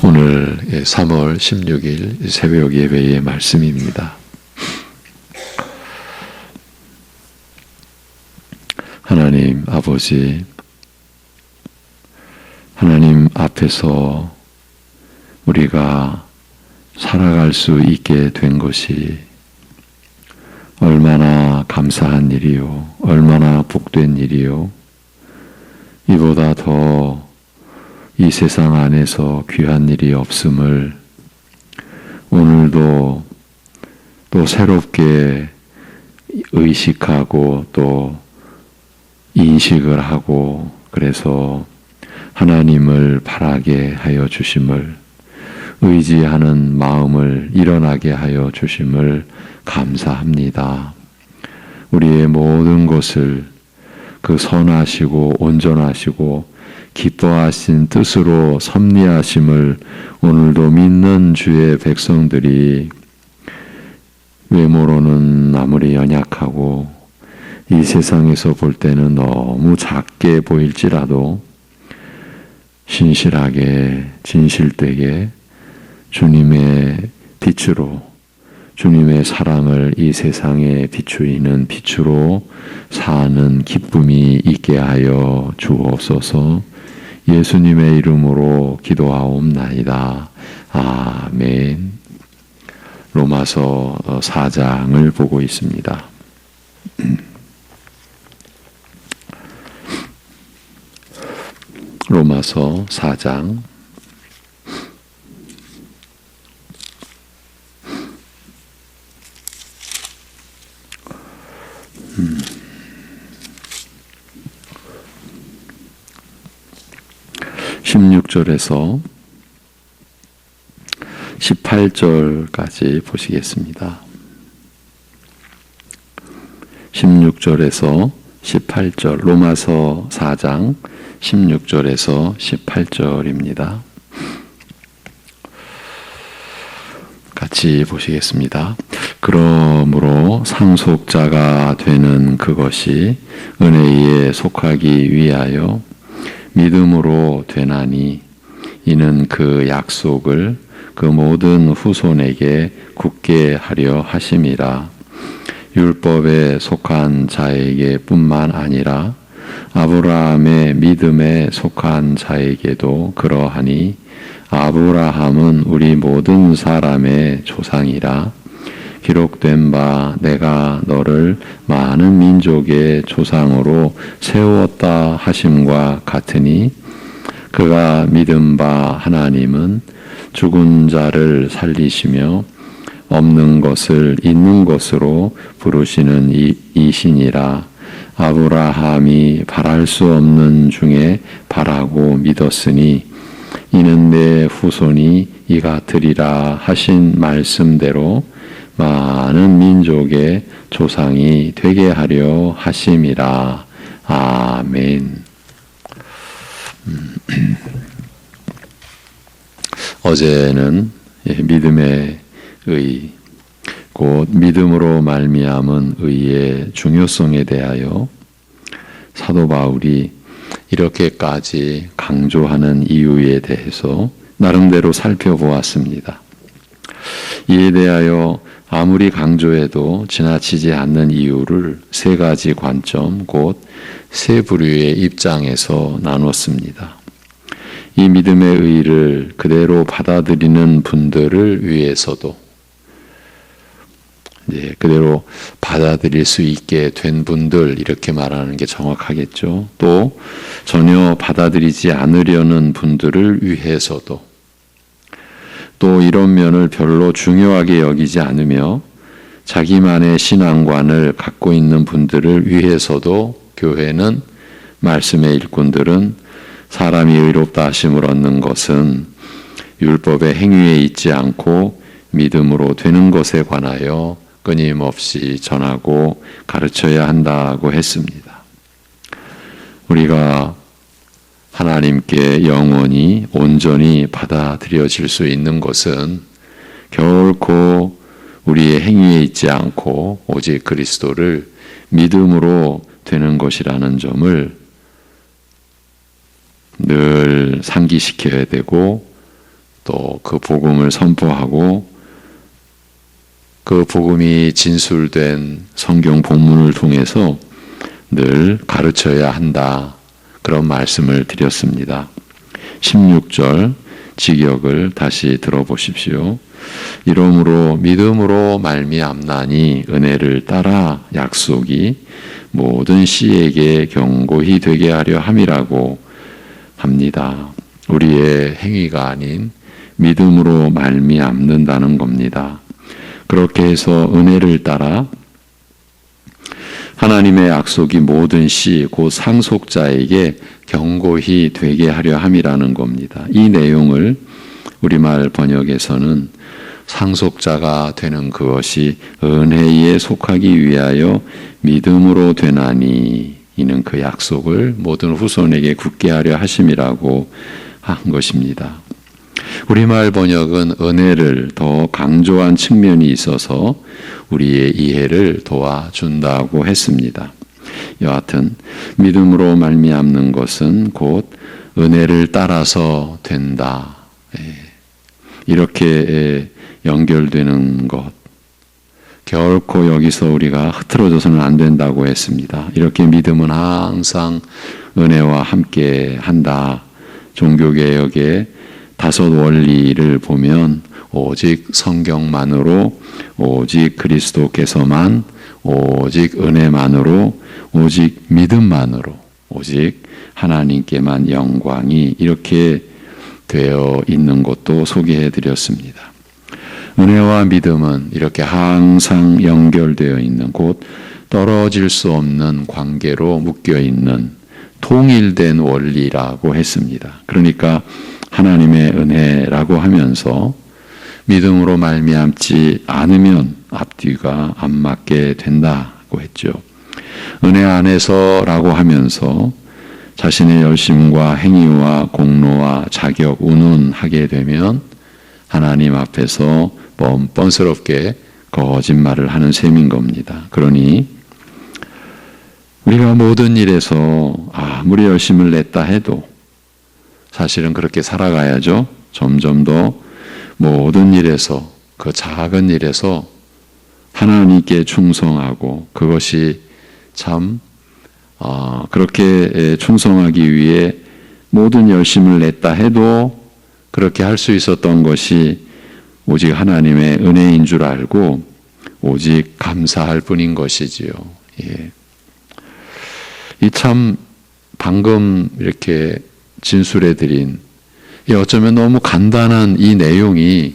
오늘 3월 16일 새벽 예배의 말씀입니다. 하나님 아버지, 하나님 앞에서 우리가 살아갈 수 있게 된 것이 얼마나 감사한 일이요, 얼마나 복된 일이요. 이보다 더 이 세상 안에서 귀한 일이 없음을 오늘도 또 새롭게 의식하고 또 인식을 하고, 그래서 하나님을 바라게 하여 주심을, 의지하는 마음을 일어나게 하여 주심을 감사합니다. 우리의 모든 것을 그 선하시고 온전하시고 기뻐하신 뜻으로 섭리하심을 오늘도 믿는 주의 백성들이 외모로는 아무리 연약하고 이 세상에서 볼 때는 너무 작게 보일지라도 신실하게 진실되게 주님의 빛으로, 주님의 사랑을 이 세상에 비추이는 빛으로 사는 기쁨이 있게 하여 주옵소서. 예수님의 이름으로 기도하옵나이다. 아멘. 로마서 4장을 보고 있습니다. 로마서 4장 16절에서 18절까지 보시겠습니다. 16절에서 18절, 로마서 4장 16절에서 18절입니다. 같이 보시겠습니다. 그러므로 상속자가 되는 그것이 은혜에 속하기 위하여 믿음으로 되나니, 이는 그 약속을 그 모든 후손에게 굳게 하려 하심이라. 율법에 속한 자에게 뿐만 아니라 아브라함의 믿음에 속한 자에게도 그러하니, 아브라함은 우리 모든 사람의 조상이라. 기록된 바 내가 너를 많은 민족의 조상으로 세웠다 하심과 같으니, 그가 믿은 바 하나님은 죽은 자를 살리시며 없는 것을 있는 것으로 부르시는 이시니라. 아브라함이 바랄 수 없는 중에 바라고 믿었으니, 이는 내 후손이 이 같으리라 하신 말씀대로 많은 민족의 조상이 되게 하려 하심이라. 아멘. 어제는 믿음의 의, 곧 믿음으로 말미암은 의의 중요성에 대하여 사도 바울이 이렇게까지 강조하는 이유에 대해서 나름대로 살펴보았습니다. 이에 대하여 아무리 강조해도 지나치지 않는 이유를 세 가지 관점, 곧 세 부류의 입장에서 나눴습니다. 이 믿음의 의를 그대로 받아들이는 분들을 위해서도, 그대로 받아들일 수 있게 된 분들, 이렇게 말하는 게 정확하겠죠. 또 전혀 받아들이지 않으려는 분들을 위해서도, 또 이런 면을 별로 중요하게 여기지 않으며 자기만의 신앙관을 갖고 있는 분들을 위해서도 교회는, 말씀의 일꾼들은 사람이 의롭다 하심을 얻는 것은 율법의 행위에 있지 않고 믿음으로 되는 것에 관하여 끊임없이 전하고 가르쳐야 한다고 했습니다. 우리가 하나님께 영원히 온전히 받아들여질 수 있는 것은 결코 우리의 행위에 있지 않고 오직 그리스도를 믿음으로 되는 것이라는 점을 늘 상기시켜야 되고, 또 그 복음을 선포하고 그 복음이 진술된 성경 본문을 통해서 늘 가르쳐야 한다. 그런 말씀을 드렸습니다. 16절 직역을 다시 들어보십시오. 이러므로 믿음으로 말미암나니 은혜를 따라 약속이 모든 씨에게 경고히 되게 하려 함이라고 합니다. 우리의 행위가 아닌 믿음으로 말미암는다는 겁니다. 그렇게 해서 은혜를 따라 하나님의 약속이 모든 씨, 곧 상속자에게 경고히 되게 하려 함이라는 겁니다. 이 내용을 우리말 번역에서는 상속자가 되는 그것이 은혜에 속하기 위하여 믿음으로 되나니, 이는 그 약속을 모든 후손에게 굳게 하려 하심이라고 한 것입니다. 우리말 번역은 은혜를 더 강조한 측면이 있어서 우리의 이해를 도와준다고 했습니다. 여하튼 믿음으로 말미암는 것은 곧 은혜를 따라서 된다. 이렇게 연결되는 것, 결코 여기서 우리가 흐트러져서는 안 된다고 했습니다. 이렇게 믿음은 항상 은혜와 함께 한다. 종교개혁의 5 원리를 보면 오직 성경만으로, 오직 그리스도께서만, 오직 은혜만으로, 오직 믿음만으로, 오직 하나님께만 영광이, 이렇게 되어 있는 것도 소개해 드렸습니다. 은혜와 믿음은 이렇게 항상 연결되어 있는, 곧 떨어질 수 없는 관계로 묶여 있는 통일된 원리라고 했습니다. 그러니까 하나님의 은혜라고 하면서 믿음으로 말미암지 않으면 앞뒤가 안 맞게 된다고 했죠. 은혜 안에서라고 하면서 자신의 열심과 행위와 공로와 자격, 운운하게 되면 하나님 앞에서 뻔뻔스럽게 거짓말을 하는 셈인 겁니다. 그러니 우리가 모든 일에서 아무리 열심을 냈다 해도 사실은 그렇게 살아가야죠. 점점 더 모든 일에서, 그 작은 일에서 하나님께 충성하고, 그것이 참 그렇게 충성하기 위해 모든 열심을 냈다 해도 그렇게 할 수 있었던 것이 오직 하나님의 은혜인 줄 알고 오직 감사할 뿐인 것이지요. 예. 이 참 방금 이렇게 진술해드린 어쩌면 너무 간단한 이 내용이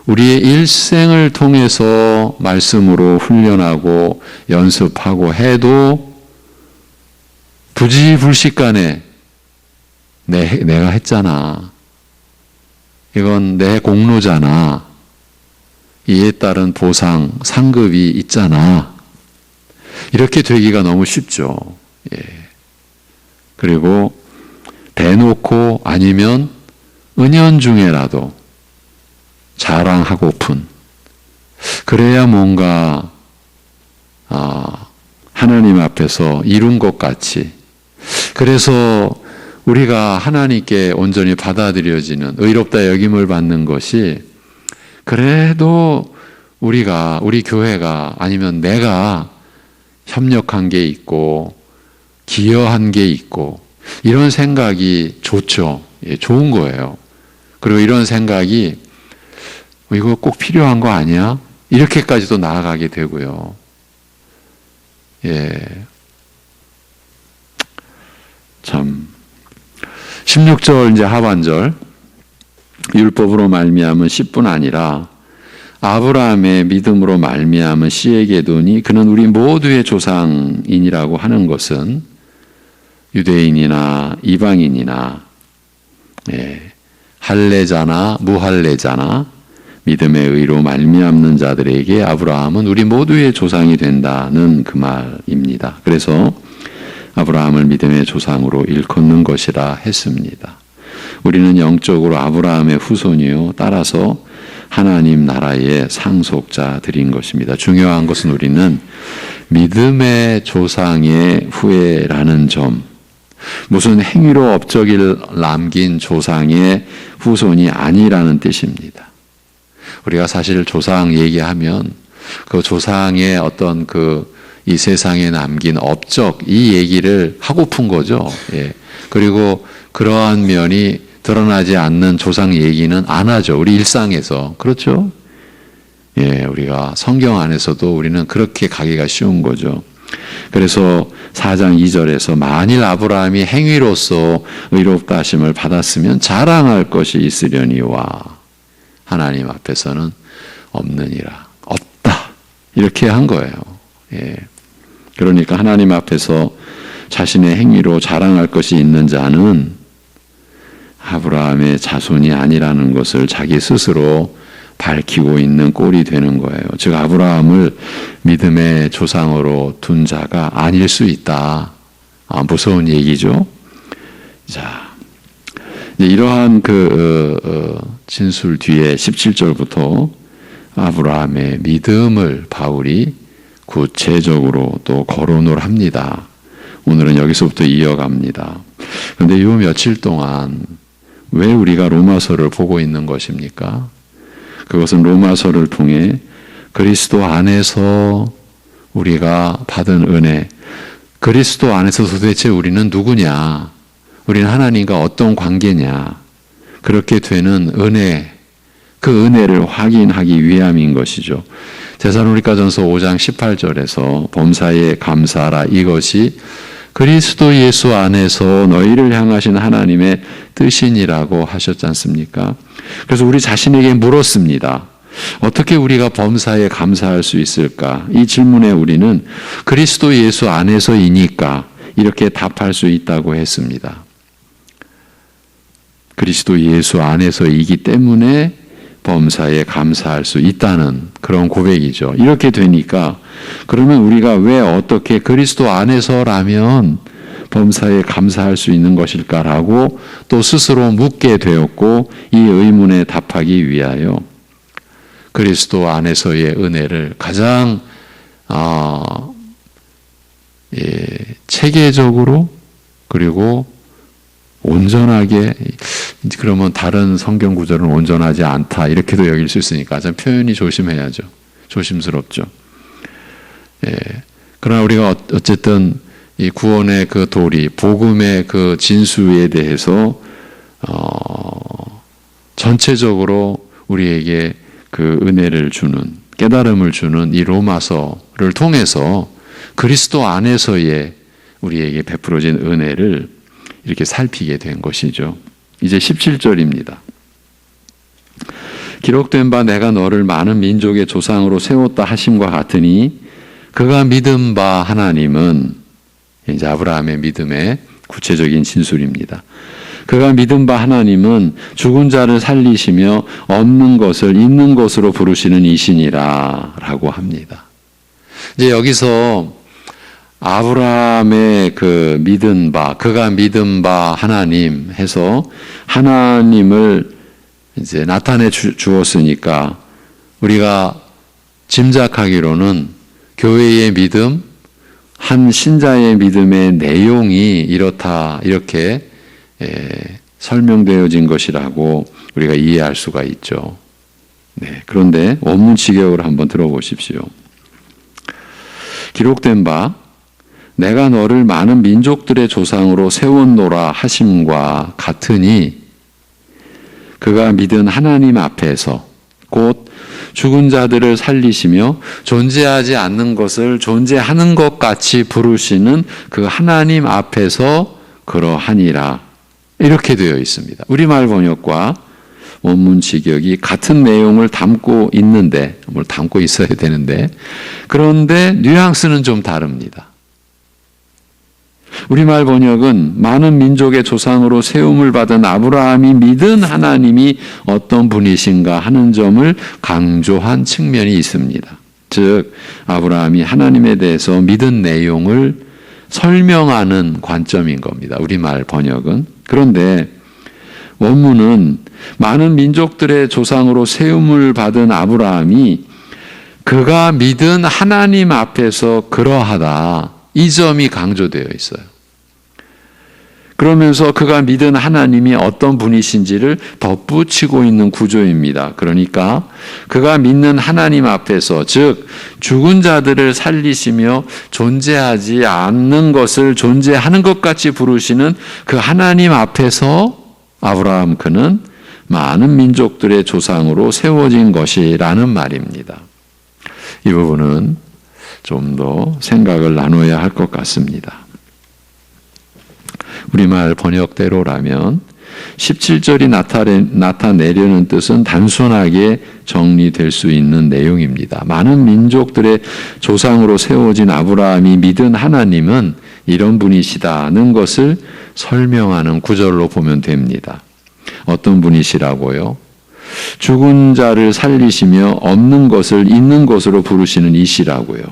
우리의 일생을 통해서 말씀으로 훈련하고 연습하고 해도 부지불식간에 내가 했잖아. 이건 내 공로잖아. 이에 따른 보상, 상급이 있잖아. 이렇게 되기가 너무 쉽죠. 예. 그리고 대놓고 아니면 은연중에라도 자랑하고픈, 그래야 뭔가 하나님 앞에서 이룬 것 같이, 그래서 우리가 하나님께 온전히 받아들여지는, 의롭다 여김을 받는 것이 그래도 우리 교회가 아니면 내가 협력한 게 있고 기여한 게 있고, 이런 생각이 좋죠. 예, 좋은 거예요. 그리고 이런 생각이 이거 꼭 필요한 거 아니야? 이렇게까지도 나아가게 되고요. 예. 참 16절 이제 하반절, 율법으로 말미암은 씨뿐 아니라 아브라함의 믿음으로 말미암은 씨에게도니 그는 우리 모두의 조상인이라고 하는 것은 유대인이나 이방인이나 할례자나 무할례자나 믿음의 의로 말미암는 자들에게 아브라함은 우리 모두의 조상이 된다는 그 말입니다. 그래서 아브라함을 믿음의 조상으로 일컫는 것이라 했습니다. 우리는 영적으로 아브라함의 후손이요, 따라서 하나님 나라의 상속자들인 것입니다. 중요한 것은 우리는 믿음의 조상의 후예라는 점, 무슨 행위로 업적을 남긴 조상의 후손이 아니라는 뜻입니다. 우리가 사실 조상 얘기하면 그 조상의 어떤 이 세상에 남긴 업적, 이 얘기를 하고픈 거죠. 예. 그리고 그러한 면이 드러나지 않는 조상 얘기는 안 하죠. 우리 일상에서. 그렇죠? 예, 우리가 성경 안에서도 우리는 그렇게 가기가 쉬운 거죠. 그래서 4장 2절에서 만일 아브라함이 행위로서 의롭다 하심을 받았으면 자랑할 것이 있으려니와 하나님 앞에서는 없느니라. 없다. 이렇게 한 거예요. 예. 그러니까 하나님 앞에서 자신의 행위로 자랑할 것이 있는 자는 아브라함의 자손이 아니라는 것을 자기 스스로 밝히고 있는 꼴이 되는 거예요. 즉 아브라함을 믿음의 조상으로 둔 자가 아닐 수 있다. 무서운 얘기죠. 자, 이러한 진술 뒤에 17절부터 아브라함의 믿음을 바울이 구체적으로 또 거론을 합니다. 오늘은 여기서부터 이어갑니다. 그런데 이 며칠 동안 왜 우리가 로마서를 보고 있는 것입니까? 그것은 로마서를 통해 그리스도 안에서 우리가 받은 은혜, 그리스도 안에서 도대체 우리는 누구냐? 우리는 하나님과 어떤 관계냐? 그렇게 되는 은혜, 그 은혜를 확인하기 위함인 것이죠. 데살로니가전서 5장 18절에서 범사에 감사하라, 이것이 그리스도 예수 안에서 너희를 향하신 하나님의 뜻이니라고 하셨지 않습니까? 그래서 우리 자신에게 물었습니다. 어떻게 우리가 범사에 감사할 수 있을까? 이 질문에 우리는 그리스도 예수 안에서이니까 이렇게 답할 수 있다고 했습니다. 그리스도 예수 안에서이기 때문에 범사에 감사할 수 있다는 그런 고백이죠. 이렇게 되니까 그러면 우리가 왜 어떻게 그리스도 안에서라면 범사에 감사할 수 있는 것일까라고 또 스스로 묻게 되었고, 이 의문에 답하기 위하여 그리스도 안에서의 은혜를 가장 체계적으로 그리고 온전하게, 그러면 다른 성경 구절은 온전하지 않다 이렇게도 여길 수 있으니까 참 표현이 조심해야죠. 조심스럽죠. 예. 그러나 우리가 어쨌든 이 구원의 그 도리, 복음의 그 진수에 대해서 전체적으로 우리에게 그 은혜를 주는, 깨달음을 주는 이 로마서를 통해서 그리스도 안에서의 우리에게 베풀어진 은혜를 이렇게 살피게 된 것이죠. 이제 17절입니다. 기록된 바 내가 너를 많은 민족의 조상으로 세웠다 하심과 같으니 그가 믿은 바 하나님은, 이제 아브라함의 믿음의 구체적인 진술입니다. 그가 믿은 바 하나님은 죽은 자를 살리시며 없는 것을 있는 것으로 부르시는 이시니라 라고 합니다. 이제 여기서 아브라함의 그 믿은 바, 그가 믿은 바 하나님 해서 하나님을 이제 나타내 주었으니까 우리가 짐작하기로는 교회의 믿음, 한 신자의 믿음의 내용이 이렇다, 이렇게 설명되어진 것이라고 우리가 이해할 수가 있죠. 네, 그런데 원문 직역을 한번 들어보십시오. 기록된 바 내가 너를 많은 민족들의 조상으로 세웠노라 하심과 같으니 그가 믿은 하나님 앞에서 곧 죽은 자들을 살리시며 존재하지 않는 것을 존재하는 것 같이 부르시는 그 하나님 앞에서 그러하니라, 이렇게 되어 있습니다. 우리말 번역과 원문 직역이 같은 내용을 담고 있는데, 담고 있어야 되는데, 그런데 뉘앙스는 좀 다릅니다. 우리말 번역은 많은 민족의 조상으로 세움을 받은 아브라함이 믿은 하나님이 어떤 분이신가 하는 점을 강조한 측면이 있습니다. 즉 아브라함이 하나님에 대해서 믿은 내용을 설명하는 관점인 겁니다. 우리말 번역은. 그런데 원문은 많은 민족들의 조상으로 세움을 받은 아브라함이 그가 믿은 하나님 앞에서 그러하다, 이 점이 강조되어 있어요. 그러면서 그가 믿은 하나님이 어떤 분이신지를 덧붙이고 있는 구조입니다. 그러니까 그가 믿는 하나님 앞에서, 즉 죽은 자들을 살리시며 존재하지 않는 것을 존재하는 것 같이 부르시는 그 하나님 앞에서 아브라함 그는 많은 민족들의 조상으로 세워진 것이라는 말입니다. 이 부분은 좀 더 생각을 나눠야 할 것 같습니다. 우리말 번역대로라면 17절이 나타내려는 뜻은 단순하게 정리될 수 있는 내용입니다. 많은 민족들의 조상으로 세워진 아브라함이 믿은 하나님은 이런 분이시다는 것을 설명하는 구절로 보면 됩니다. 어떤 분이시라고요? 죽은 자를 살리시며 없는 것을 있는 것으로 부르시는 이시라고요.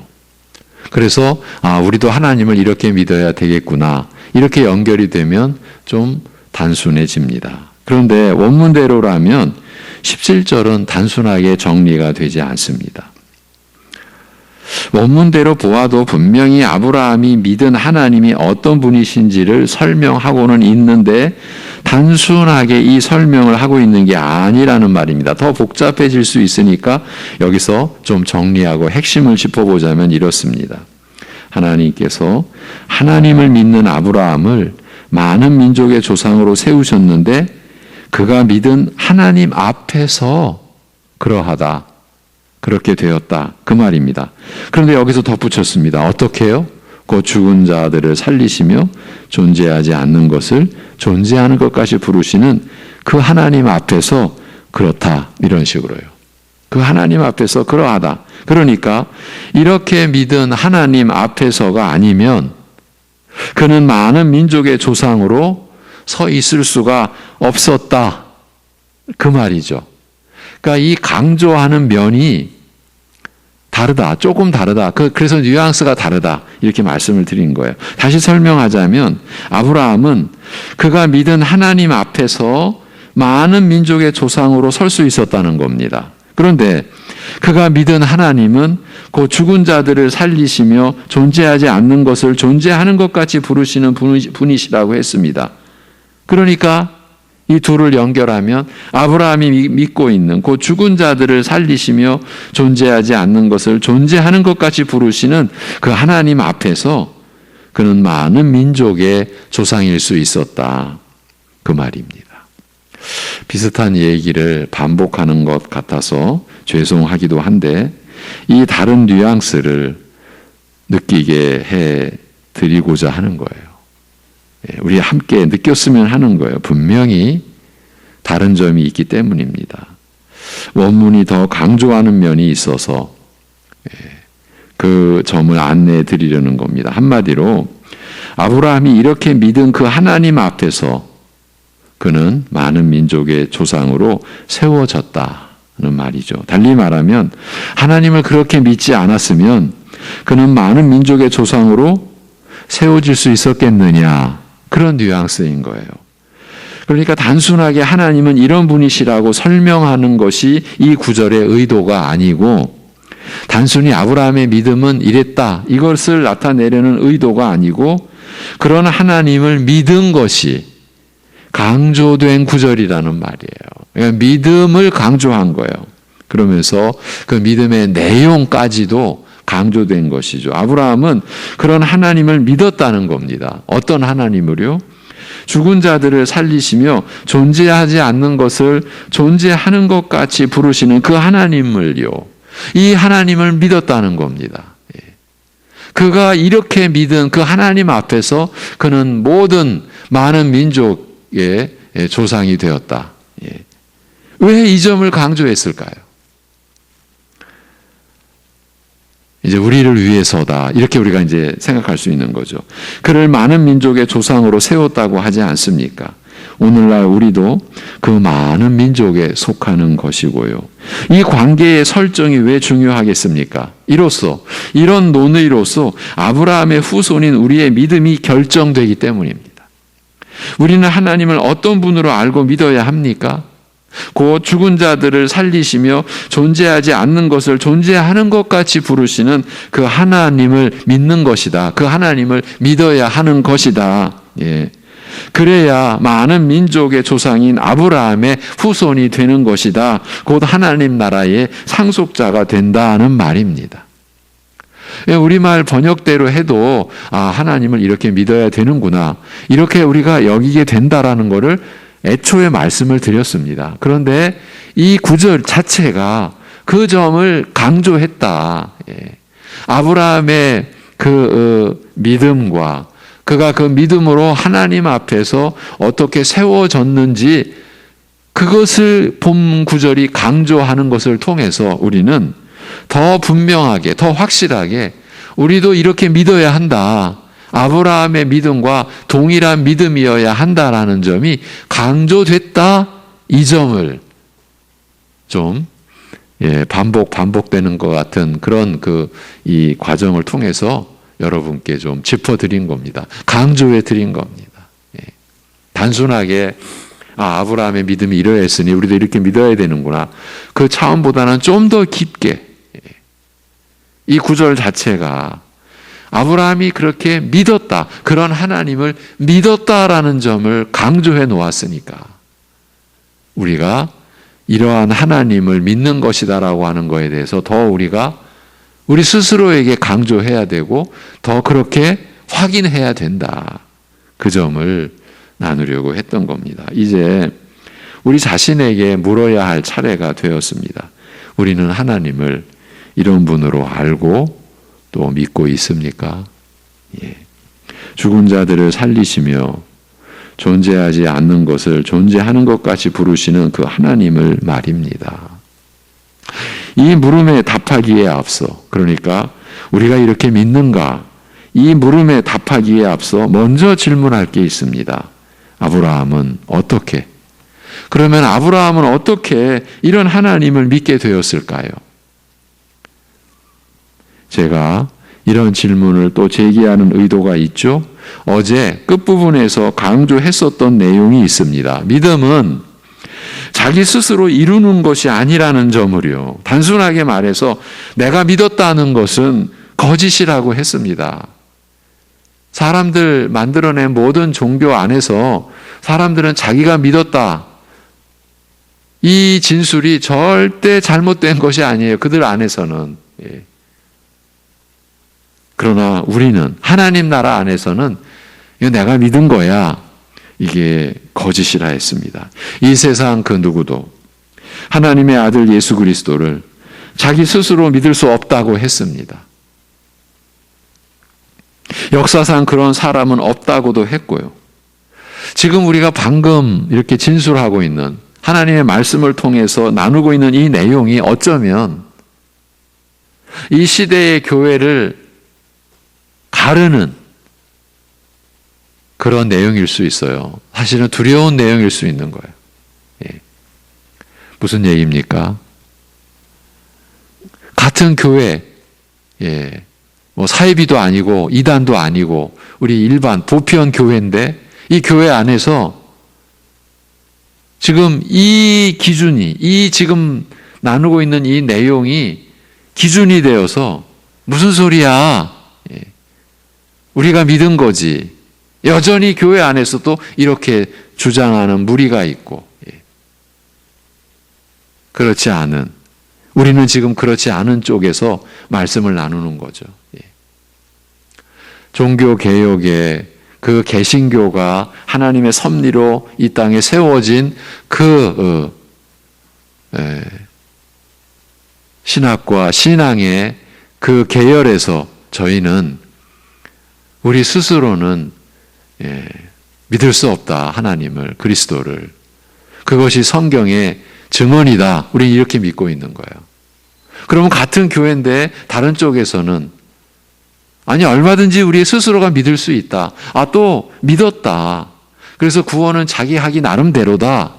그래서 우리도 하나님을 이렇게 믿어야 되겠구나. 이렇게 연결이 되면 좀 단순해집니다. 그런데 원문대로라면 17절은 단순하게 정리가 되지 않습니다. 원문대로 보아도 분명히 아브라함이 믿은 하나님이 어떤 분이신지를 설명하고는 있는데 단순하게 이 설명을 하고 있는 게 아니라는 말입니다. 더 복잡해질 수 있으니까 여기서 좀 정리하고 핵심을 짚어보자면 이렇습니다. 하나님께서 하나님을 믿는 아브라함을 많은 민족의 조상으로 세우셨는데 그가 믿은 하나님 앞에서 그러하다. 그렇게 되었다. 그 말입니다. 그런데 여기서 덧붙였습니다. 어떻게 해요? 그 죽은 자들을 살리시며 존재하지 않는 것을 존재하는 것까지 부르시는 그 하나님 앞에서 그렇다. 이런 식으로요. 그 하나님 앞에서 그러하다. 그러니까 이렇게 믿은 하나님 앞에서가 아니면 그는 많은 민족의 조상으로 서 있을 수가 없었다. 그 말이죠. 그러니까 이 강조하는 면이 다르다. 조금 다르다. 그래서 뉘앙스가 다르다. 이렇게 말씀을 드린 거예요. 다시 설명하자면 아브라함은 그가 믿은 하나님 앞에서 많은 민족의 조상으로 설 수 있었다는 겁니다. 그런데 그가 믿은 하나님은 그 죽은 자들을 살리시며 존재하지 않는 것을 존재하는 것 같이 부르시는 분이시라고 했습니다. 그러니까 이 둘을 연결하면 아브라함이 믿고 있는 그 죽은 자들을 살리시며 존재하지 않는 것을 존재하는 것 같이 부르시는 그 하나님 앞에서 그는 많은 민족의 조상일 수 있었다. 그 말입니다. 비슷한 얘기를 반복하는 것 같아서 죄송하기도 한데 이 다른 뉘앙스를 느끼게 해 드리고자 하는 거예요. 우리 함께 느꼈으면 하는 거예요. 분명히 다른 점이 있기 때문입니다. 원문이 더 강조하는 면이 있어서 그 점을 안내해 드리려는 겁니다. 한마디로 아브라함이 이렇게 믿은 그 하나님 앞에서 그는 많은 민족의 조상으로 세워졌다는 말이죠. 달리 말하면 하나님을 그렇게 믿지 않았으면 그는 많은 민족의 조상으로 세워질 수 있었겠느냐. 그런 뉘앙스인 거예요. 그러니까 단순하게 하나님은 이런 분이시라고 설명하는 것이 이 구절의 의도가 아니고 단순히 아브라함의 믿음은 이랬다. 이것을 나타내려는 의도가 아니고 그런 하나님을 믿은 것이 강조된 구절이라는 말이에요. 그러니까 믿음을 강조한 거예요. 그러면서 그 믿음의 내용까지도 강조된 것이죠. 아브라함은 그런 하나님을 믿었다는 겁니다. 어떤 하나님을요? 죽은 자들을 살리시며 존재하지 않는 것을 존재하는 것 같이 부르시는 그 하나님을요. 이 하나님을 믿었다는 겁니다. 그가 이렇게 믿은 그 하나님 앞에서 그는 모든 많은 민족의 조상이 되었다. 왜 이 점을 강조했을까요? 이제 우리를 위해서다. 이렇게 우리가 이제 생각할 수 있는 거죠. 그를 많은 민족의 조상으로 세웠다고 하지 않습니까? 오늘날 우리도 그 많은 민족에 속하는 것이고요. 이 관계의 설정이 왜 중요하겠습니까? 이런 논의로서 아브라함의 후손인 우리의 믿음이 결정되기 때문입니다. 우리는 하나님을 어떤 분으로 알고 믿어야 합니까? 곧 죽은 자들을 살리시며 존재하지 않는 것을 존재하는 것 같이 부르시는 그 하나님을 믿는 것이다. 그 하나님을 믿어야 하는 것이다. 그래야 많은 민족의 조상인 아브라함의 후손이 되는 것이다. 곧 하나님 나라의 상속자가 된다는 말입니다. 우리말 번역대로 해도 하나님을 이렇게 믿어야 되는구나, 이렇게 우리가 여기게 된다라는 것을 애초에 말씀을 드렸습니다. 그런데 이 구절 자체가 그 점을 강조했다. 아브라함의 그 믿음과 그가 그 믿음으로 하나님 앞에서 어떻게 세워졌는지, 그것을 본 구절이 강조하는 것을 통해서 우리는 더 분명하게, 더 확실하게 우리도 이렇게 믿어야 한다, 아브라함의 믿음과 동일한 믿음이어야 한다라는 점이 강조됐다, 이 점을 좀 반복되는 것 같은 그런 이 과정을 통해서 여러분께 좀 짚어드린 겁니다. 강조해 드린 겁니다. 단순하게 아브라함의 믿음이 이러했으니 우리도 이렇게 믿어야 되는구나, 그 차원보다는 좀 더 깊게 이 구절 자체가 아브라함이 그렇게 믿었다, 그런 하나님을 믿었다라는 점을 강조해 놓았으니까 우리가 이러한 하나님을 믿는 것이다라고 하는 것에 대해서 더 우리가 우리 스스로에게 강조해야 되고 더 그렇게 확인해야 된다, 그 점을 나누려고 했던 겁니다. 이제 우리 자신에게 물어야 할 차례가 되었습니다. 우리는 하나님을 이런 분으로 알고 또 믿고 있습니까? 죽은 자들을 살리시며 존재하지 않는 것을 존재하는 것 같이 부르시는 그 하나님을 말입니다. 이 물음에 답하기에 앞서, 그러니까 우리가 이렇게 믿는가, 이 물음에 답하기에 앞서 먼저 질문할 게 있습니다. 아브라함은 어떻게? 그러면 아브라함은 어떻게 이런 하나님을 믿게 되었을까요? 제가 이런 질문을 또 제기하는 의도가 있죠. 어제 끝부분에서 강조했었던 내용이 있습니다. 믿음은 자기 스스로 이루는 것이 아니라는 점을요, 단순하게 말해서 내가 믿었다는 것은 거짓이라고 했습니다. 사람들 만들어낸 모든 종교 안에서 사람들은 자기가 믿었다, 이 진술이 절대 잘못된 것이 아니에요. 그들 안에서는. 그러나 우리는 하나님 나라 안에서는 이거 내가 믿은 거야, 이게 거짓이라 했습니다. 이 세상 그 누구도 하나님의 아들 예수 그리스도를 자기 스스로 믿을 수 없다고 했습니다. 역사상 그런 사람은 없다고도 했고요. 지금 우리가 방금 이렇게 진술하고 있는 하나님의 말씀을 통해서 나누고 있는 이 내용이 어쩌면 이 시대의 교회를 가르는 그런 내용일 수 있어요. 사실은 두려운 내용일 수 있는 거예요. 무슨 얘기입니까? 같은 교회, 뭐 사이비도 아니고 이단도 아니고 우리 일반 보편 교회인데, 이 교회 안에서 지금 이 기준이, 이 지금 나누고 있는 이 내용이 기준이 되어서 무슨 소리야, 우리가 믿은 거지, 여전히 교회 안에서도 이렇게 주장하는 무리가 있고, 그렇지 않은, 우리는 지금 그렇지 않은 쪽에서 말씀을 나누는 거죠. 종교개혁의 그 개신교가 하나님의 섭리로 이 땅에 세워진 그 신학과 신앙의 그 계열에서 저희는 우리 스스로는 믿을 수 없다, 하나님을, 그리스도를. 그것이 성경의 증언이다, 우리 이렇게 믿고 있는 거예요. 그러면 같은 교회인데 다른 쪽에서는 아니, 얼마든지 우리 스스로가 믿을 수 있다, 또 믿었다, 그래서 구원은 자기 하기 나름대로다,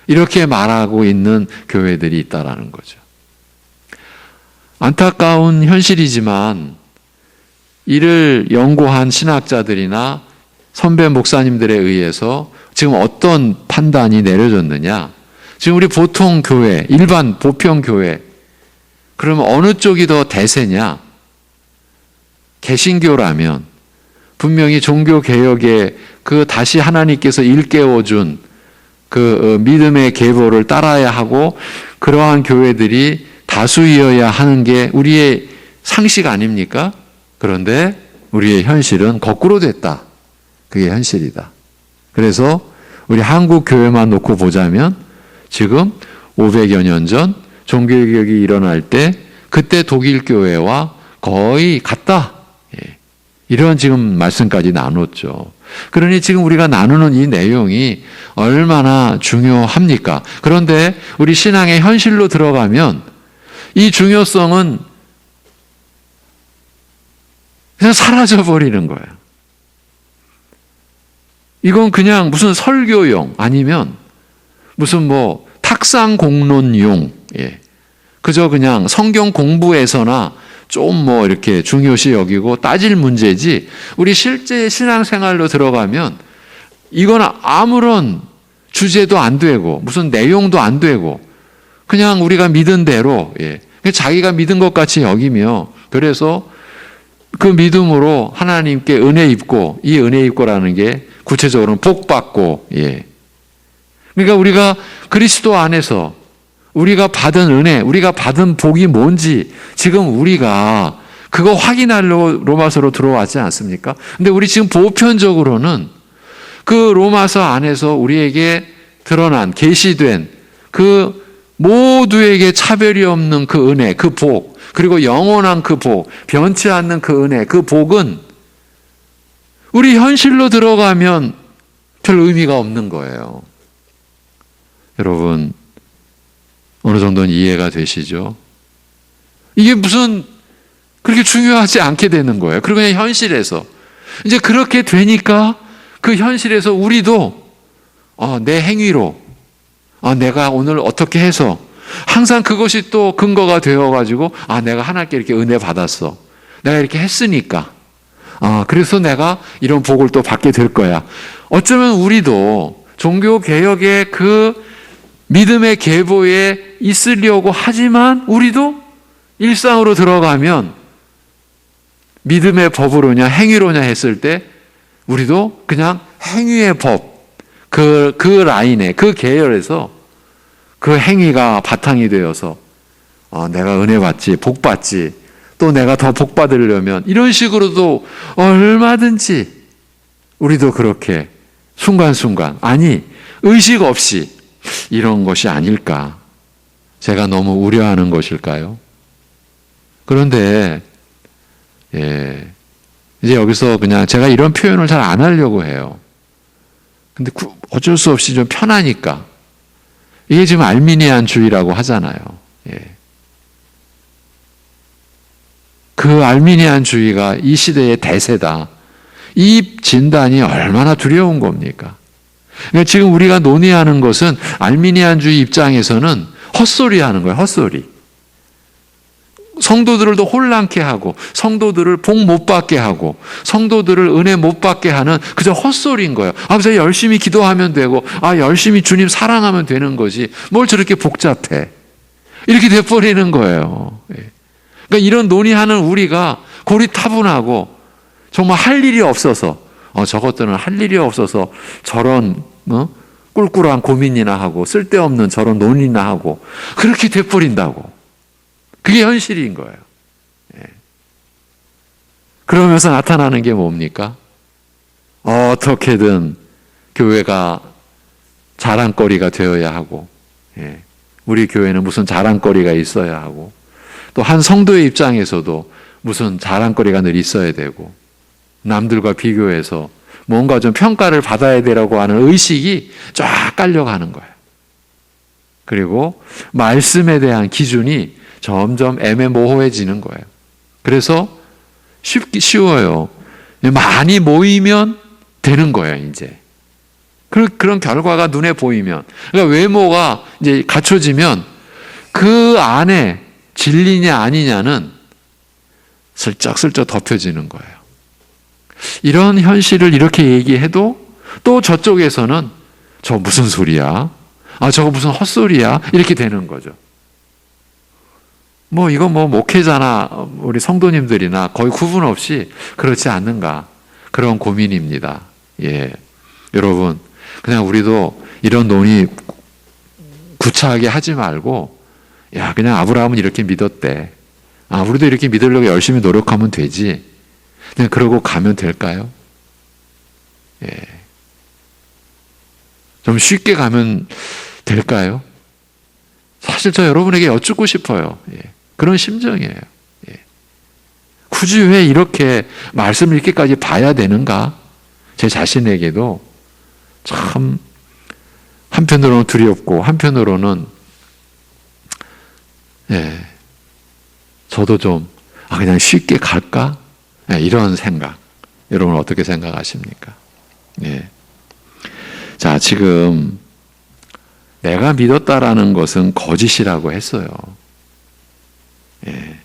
이렇게 말하고 있는 교회들이 있다라는 거죠. 안타까운 현실이지만 이를 연구한 신학자들이나 선배 목사님들에 의해서 지금 어떤 판단이 내려졌느냐, 지금 우리 보통 교회, 일반 보편 교회, 그러면 어느 쪽이 더 대세냐? 개신교라면 분명히 종교개혁에 그 다시 하나님께서 일깨워준 그 믿음의 계보를 따라야 하고 그러한 교회들이 다수이어야 하는 게 우리의 상식 아닙니까? 그런데 우리의 현실은 거꾸로 됐다. 그게 현실이다. 그래서 우리 한국 교회만 놓고 보자면 지금 500여 년 전 종교개혁이 일어날 때 그때 독일 교회와 거의 같다. 이런 지금 말씀까지 나눴죠. 그러니 지금 우리가 나누는 이 내용이 얼마나 중요합니까? 그런데 우리 신앙의 현실로 들어가면 이 중요성은 그냥 사라져버리는 거예요. 이건 그냥 무슨 설교용 아니면 무슨 뭐 탁상 공론용, 그저 그냥 성경 공부에서나 좀 뭐 이렇게 중요시 여기고 따질 문제지 우리 실제 신앙생활로 들어가면 이건 아무런 주제도 안 되고 무슨 내용도 안 되고 그냥 우리가 믿은 대로 자기가 믿은 것 같이 여기며 그래서 그 믿음으로 하나님께 은혜 입고 이 은혜 입고라는 게 구체적으로는 복 받고 그러니까 우리가 그리스도 안에서 우리가 받은 은혜, 우리가 받은 복이 뭔지 지금 우리가 그거 확인하려고 로마서로 들어왔지 않습니까? 근데 우리 지금 보편적으로는 그 로마서 안에서 우리에게 드러난, 계시된 그 모두에게 차별이 없는 그 은혜, 그 복, 그리고 영원한 그 복, 변치 않는 그 은혜, 그 복은 우리 현실로 들어가면 별 의미가 없는 거예요. 여러분, 어느 정도는 이해가 되시죠? 이게 무슨 그렇게 중요하지 않게 되는 거예요. 그리고 그냥 현실에서. 이제 그렇게 되니까 그 현실에서 우리도 내 행위로 내가 오늘 어떻게 해서 항상 그것이 또 근거가 되어가지고 내가 하나님께 이렇게 은혜 받았어. 내가 이렇게 했으니까. 그래서 내가 이런 복을 또 받게 될 거야. 어쩌면 우리도 종교개혁의 그 믿음의 계보에 있으려고 하지만 우리도 일상으로 들어가면 믿음의 법으로냐 행위로냐 했을 때 우리도 그냥 행위의 법, 그 라인에, 그 계열에서 그 행위가 바탕이 되어서 내가 은혜 받지, 복 받지, 또 내가 더 복 받으려면 이런 식으로도 얼마든지 우리도 그렇게 순간순간 의식 없이 이런 것이 아닐까? 제가 너무 우려하는 것일까요? 그런데 이제 여기서 그냥 제가 이런 표현을 잘 안 하려고 해요. 근데 어쩔 수 없이 좀 편하니까. 이게 지금 알미니안주의라고 하잖아요. 그 알미니안주의가 이 시대의 대세다. 이 진단이 얼마나 두려운 겁니까? 그러니까 지금 우리가 논의하는 것은 알미니안주의 입장에서는 헛소리 하는 거예요. 헛소리. 성도들을 더 혼란케 하고 성도들을 복 못 받게 하고 성도들을 은혜 못 받게 하는 그저 헛소리인 거예요. 그래서 열심히 기도하면 되고 열심히 주님 사랑하면 되는 거지 뭘 저렇게 복잡해. 이렇게 돼버리는 거예요. 그러니까 이런 논의하는 우리가 고리타분하고 정말 할 일이 없어서 저것들은 할 일이 없어서 저런 꿀꿀한 고민이나 하고 쓸데없는 저런 논의나 하고 그렇게 돼버린다고. 그게 현실인 거예요. 그러면서 나타나는 게 뭡니까? 어떻게든 교회가 자랑거리가 되어야 하고 우리 교회는 무슨 자랑거리가 있어야 하고 또 한 성도의 입장에서도 무슨 자랑거리가 늘 있어야 되고 남들과 비교해서 뭔가 좀 평가를 받아야 되라고 하는 의식이 쫙 깔려가는 거예요. 그리고 말씀에 대한 기준이 점점 애매모호해지는 거예요. 그래서 쉬워요. 많이 모이면 되는 거예요, 이제. 그런 결과가 눈에 보이면. 그러니까 외모가 이제 갖춰지면 그 안에 진리냐 아니냐는 슬쩍슬쩍 덮여지는 거예요. 이런 현실을 이렇게 얘기해도 또 저쪽에서는 저 무슨 소리야? 저거 무슨 헛소리야? 이렇게 되는 거죠. 이거 목회자나 우리 성도님들이나 거의 구분 없이 그렇지 않는가. 그런 고민입니다. 예. 여러분, 그냥 우리도 이런 논의 구차하게 하지 말고, 야, 그냥 아브라함은 이렇게 믿었대. 아, 우리도 이렇게 믿으려고 열심히 노력하면 되지. 그냥 그러고 가면 될까요? 예. 좀 쉽게 가면 될까요? 사실 저 여러분에게 여쭙고 싶어요. 예. 그런 심정이에요. 예. 굳이 왜 이렇게 말씀을 이렇게까지 봐야 되는가? 제 자신에게도 참 한편으로는 두렵고 한편으로는 예, 저도 좀 그냥 쉽게 갈까? 예, 이런 생각. 여러분 어떻게 생각하십니까? 예. 자, 지금 내가 믿었다라는 것은 거짓이라고 했어요. 예.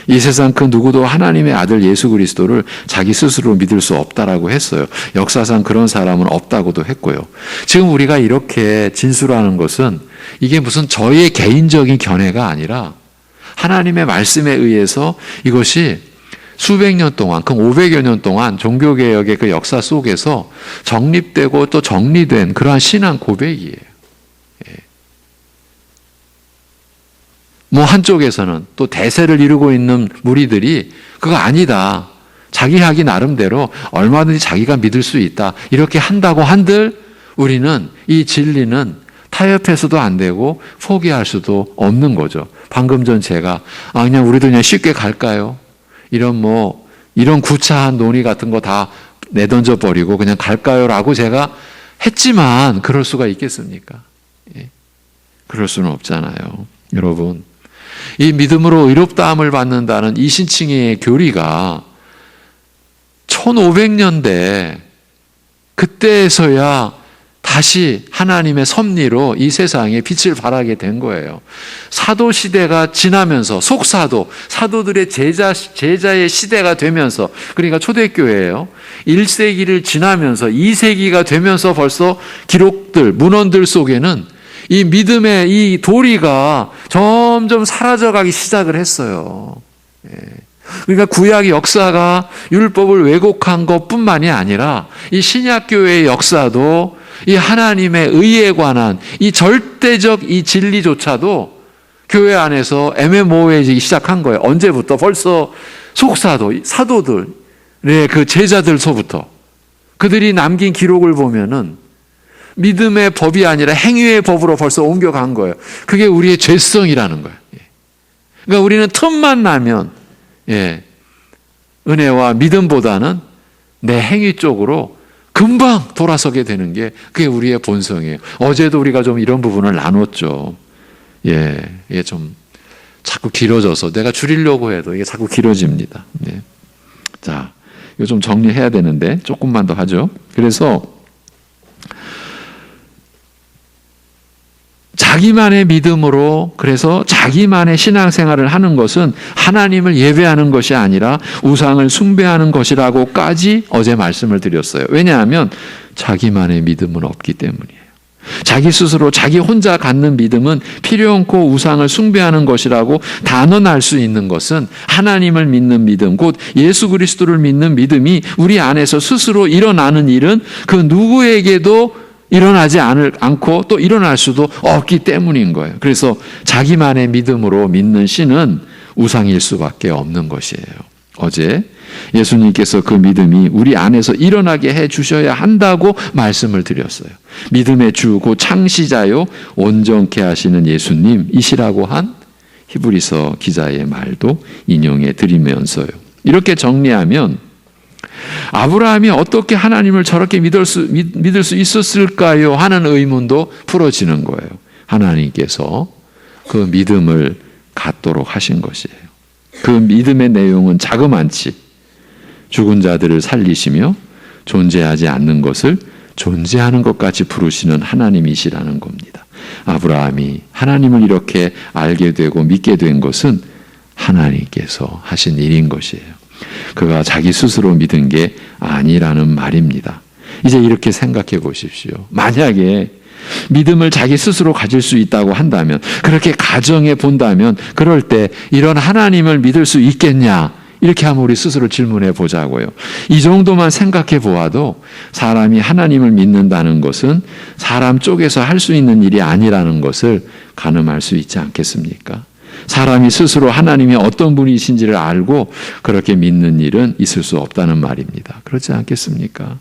이 세상 그 누구도 하나님의 아들 예수 그리스도를 자기 스스로 믿을 수 없다라고 했어요. 역사상 그런 사람은 없다고도 했고요. 지금 우리가 이렇게 진술하는 것은 이게 무슨 저희의 개인적인 견해가 아니라 하나님의 말씀에 의해서 이것이 수백 년 동안, 그럼 500여 년 동안 종교개혁의 그 역사 속에서 정립되고 또 정리된 그러한 신앙 고백이에요. 예. 뭐 한쪽에서는 또 대세를 이루고 있는 무리들이 그거 아니다. 자기 하기 나름대로 얼마든지 자기가 믿을 수 있다. 이렇게 한다고 한들 우리는 이 진리는 타협해서도 안 되고 포기할 수도 없는 거죠. 방금 전 제가 그냥 우리도 그냥 쉽게 갈까요? 이런 구차한 논의 같은 거 다 내던져 버리고 그냥 갈까요?라고 제가 했지만 그럴 수가 있겠습니까? 예. 그럴 수는 없잖아요. 여러분, 이 믿음으로 의롭다함을 받는다는 이 신칭의 교리가 1500년대 그때에서야 다시 하나님의 섭리로 이 세상에 빛을 발하게 된 거예요. 사도 시대가 지나면서 사도들의 제자의 시대가 되면서, 그러니까 초대교회예요. 1세기를 지나면서 2세기가 되면서 벌써 기록들, 문헌들 속에는 이 믿음의 이 도리가 점점 사라져가기 시작을 했어요. 예. 그러니까 구약 역사가 율법을 왜곡한 것뿐만이 아니라 이 신약교회의 역사도 이 하나님의 의에 관한 이 절대적 이 진리조차도 교회 안에서 애매모호해지기 시작한 거예요. 언제부터? 벌써 사도들의 그 제자들서부터 그들이 남긴 기록을 보면은 믿음의 법이 아니라 행위의 법으로 벌써 옮겨간 거예요. 그게 우리의 죄성이라는 거예요. 그러니까 우리는 틈만 나면 은혜와 믿음보다는 내 행위 쪽으로 금방 돌아서게 되는 게 그게 우리의 본성이에요. 어제도 우리가 좀 이런 부분을 나눴죠. 이게 좀 자꾸 길어져서 내가 줄이려고 해도 이게 자꾸 길어집니다. 자, 이거 좀 정리해야 되는데 조금만 더 하죠. 그래서 자기만의 믿음으로, 그래서 자기만의 신앙생활을 하는 것은 하나님을 예배하는 것이 아니라 우상을 숭배하는 것이라고까지 어제 말씀을 드렸어요. 왜냐하면 자기만의 믿음은 없기 때문이에요. 자기 스스로 자기 혼자 갖는 믿음은 필요 없고 우상을 숭배하는 것이라고 단언할 수 있는 것은 하나님을 믿는 믿음, 곧 예수 그리스도를 믿는 믿음이 우리 안에서 스스로 일어나는 일은 그 누구에게도 일어나지 않고 또 일어날 수도 없기 때문인 거예요. 그래서 자기만의 믿음으로 믿는 신은 우상일 수밖에 없는 것이에요. 어제 예수님께서 그 믿음이 우리 안에서 일어나게 해 주셔야 한다고 말씀을 드렸어요. 믿음의 주, 곧 창시자요 온전케 하시는 예수님이시라고 한 히브리서 기자의 말도 인용해 드리면서요. 이렇게 정리하면 아브라함이 어떻게 하나님을 저렇게 믿을 수 있었을까요? 하는 의문도 풀어지는 거예요. 하나님께서 그 믿음을 갖도록 하신 것이에요. 그 믿음의 내용은 자그만치 죽은 자들을 살리시며 존재하지 않는 것을 존재하는 것 같이 부르시는 하나님이시라는 겁니다. 아브라함이 하나님을 이렇게 알게 되고 믿게 된 것은 하나님께서 하신 일인 것이에요. 그가 자기 스스로 믿은 게 아니라는 말입니다. 이제 이렇게 생각해 보십시오. 만약에 믿음을 자기 스스로 가질 수 있다고 한다면, 그렇게 가정해 본다면, 그럴 때 이런 하나님을 믿을 수 있겠냐? 이렇게 한번 우리 스스로 질문해 보자고요. 이 정도만 생각해 보아도 사람이 하나님을 믿는다는 것은 사람 쪽에서 할 수 있는 일이 아니라는 것을 가늠할 수 있지 않겠습니까? 사람이 스스로 하나님이 어떤 분이신지를 알고 그렇게 믿는 일은 있을 수 없다는 말입니다. 그렇지 않겠습니까?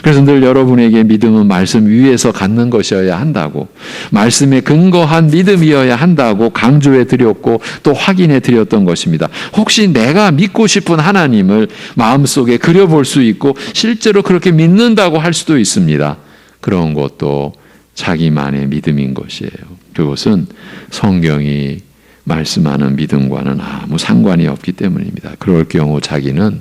그래서 늘 여러분에게 믿음은 말씀 위에서 갖는 것이어야 한다고, 말씀에 근거한 믿음이어야 한다고 강조해 드렸고 또 확인해 드렸던 것입니다. 혹시 내가 믿고 싶은 하나님을 마음속에 그려볼 수 있고 실제로 그렇게 믿는다고 할 수도 있습니다. 그런 것도 자기만의 믿음인 것이에요. 그것은 성경이 말씀하는 믿음과는 아무 상관이 없기 때문입니다. 그럴 경우 자기는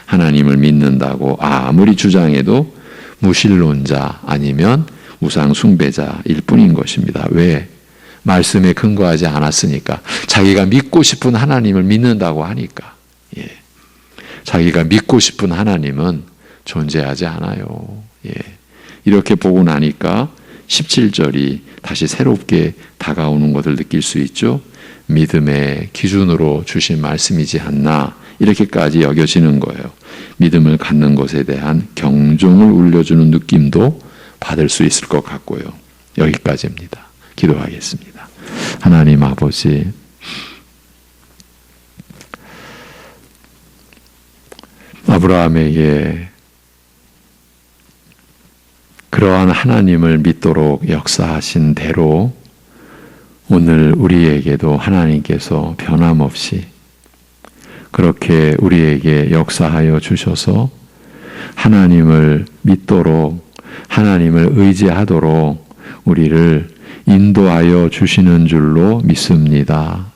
하나님을 믿는다고 아무리 주장해도 무신론자 아니면 우상 숭배자일 뿐인 것입니다. 왜? 말씀에 근거하지 않았으니까. 자기가 믿고 싶은 하나님을 믿는다고 하니까. 예. 자기가 믿고 싶은 하나님은 존재하지 않아요. 예. 이렇게 보고 나니까 17절이 다시 새롭게 다가오는 것을 느낄 수 있죠. 믿음의 기준으로 주신 말씀이지 않나, 이렇게까지 여겨지는 거예요. 믿음을 갖는 것에 대한 경종을 울려주는 느낌도 받을 수 있을 것 같고요. 여기까지입니다. 기도하겠습니다. 하나님 아버지, 아브라함에게 그러한 하나님을 믿도록 역사하신 대로 오늘 우리에게도 하나님께서 변함없이 그렇게 우리에게 역사하여 주셔서 하나님을 믿도록, 하나님을 의지하도록 우리를 인도하여 주시는 줄로 믿습니다.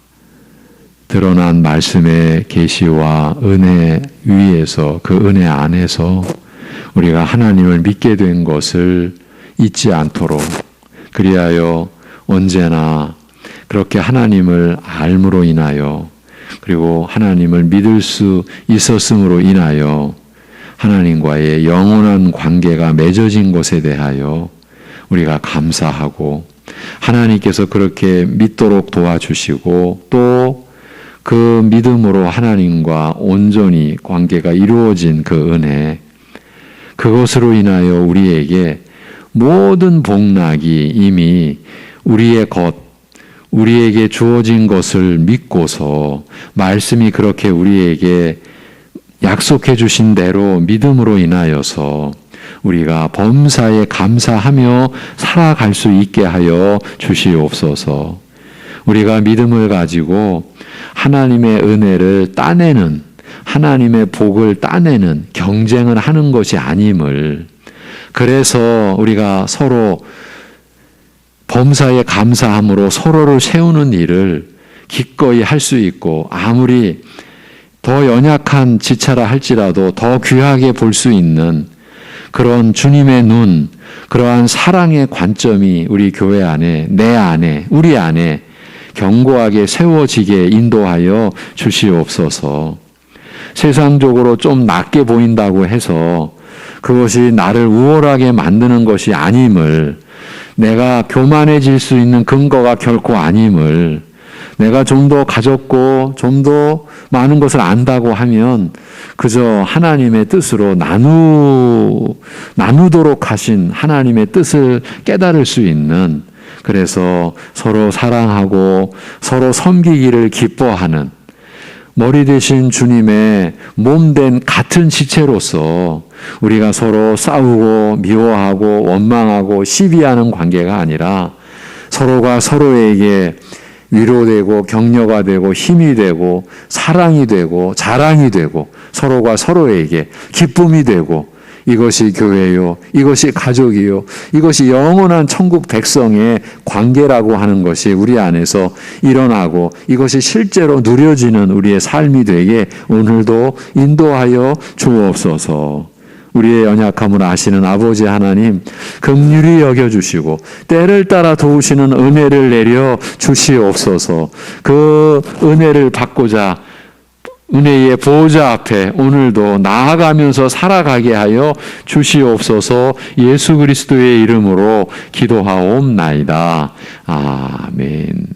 드러난 말씀의 계시와 은혜 위에서, 그 은혜 안에서 우리가 하나님을 믿게 된 것을 잊지 않도록, 그리하여 언제나 그렇게 하나님을 알므로 인하여, 그리고 하나님을 믿을 수 있었음으로 인하여 하나님과의 영원한 관계가 맺어진 것에 대하여 우리가 감사하고, 하나님께서 그렇게 믿도록 도와주시고 또 그 믿음으로 하나님과 온전히 관계가 이루어진 그 은혜, 그것으로 인하여 우리에게 모든 복락이 이미 우리의 것, 우리에게 주어진 것을 믿고서 말씀이 그렇게 우리에게 약속해 주신 대로 믿음으로 인하여서 우리가 범사에 감사하며 살아갈 수 있게 하여 주시옵소서. 우리가 믿음을 가지고 하나님의 은혜를 따내는, 하나님의 복을 따내는 경쟁을 하는 것이 아님을, 그래서 우리가 서로 범사에 감사함으로 서로를 세우는 일을 기꺼이 할 수 있고, 아무리 더 연약한 지체라 할지라도 더 귀하게 볼 수 있는 그런 주님의 눈, 그러한 사랑의 관점이 우리 교회 안에, 내 안에, 우리 안에 견고하게 세워지게 인도하여 주시옵소서. 세상적으로 좀 낮게 보인다고 해서 그것이 나를 우월하게 만드는 것이 아님을, 내가 교만해질 수 있는 근거가 결코 아님을, 내가 좀 더 가졌고 좀 더 많은 것을 안다고 하면 그저 하나님의 뜻으로 나누도록 하신 하나님의 뜻을 깨달을 수 있는, 그래서 서로 사랑하고 서로 섬기기를 기뻐하는 머리 되신 주님의 몸된 같은 지체로서 우리가 서로 싸우고 미워하고 원망하고 시비하는 관계가 아니라 서로가 서로에게 위로되고 격려가 되고 힘이 되고 사랑이 되고 자랑이 되고 서로가 서로에게 기쁨이 되고, 이것이 교회요, 이것이 가족이요, 이것이 영원한 천국 백성의 관계라고 하는 것이 우리 안에서 일어나고 이것이 실제로 누려지는 우리의 삶이 되게 오늘도 인도하여 주옵소서. 우리의 연약함을 아시는 아버지 하나님, 긍휼히 여겨주시고 때를 따라 도우시는 은혜를 내려 주시옵소서. 그 은혜를 받고자 은혜의 보호자 앞에 오늘도 나아가면서 살아가게 하여 주시옵소서. 예수 그리스도의 이름으로 기도하옵나이다. 아멘.